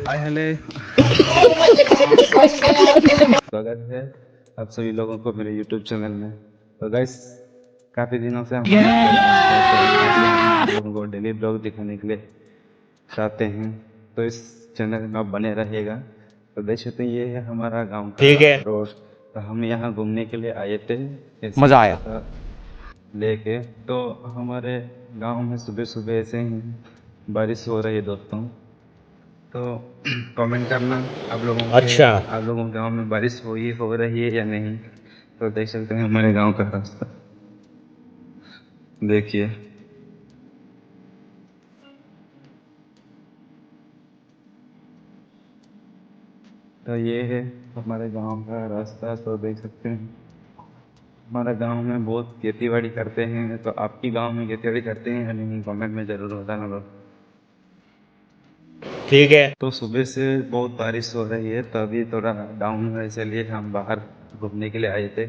हाय हेले स्वागत है आप सभी लोगों को मेरे YouTube चैनल में। तो गाइस काफ़ी दिनों से हम आप लोगों को डेली ब्लॉग दिखाने के लिए चाहते हैं, तो इस चैनल में आप बने रहिएगा। तो देख सकते हैं ये है हमारा गांव का रोड। तो हम यहाँ घूमने के लिए आए थे, मजा आया लेके। तो हमारे गांव में सुबह सुबह ऐसे ही बारिश हो रही है दोस्तों। तो कमेंट करना आप लोगों के आप लोगों के गांव में बारिश हो रही है या नहीं। तो देख सकते हैं हमारे गांव का रास्ता देखिए। तो ये है हमारे गांव का रास्ता। तो देख सकते हैं हमारा गांव में बहुत खेती बाड़ी करते हैं। तो आपकी गांव में खेती बाड़ी करते हैं या नहीं, कमेंट में ज़रूर बताना लोग। ठीक है। तो सुबह से बहुत बारिश हो रही है, तो अभी थोड़ा डाउन है, इसलिए हम बाहर घूमने के लिए आए थे।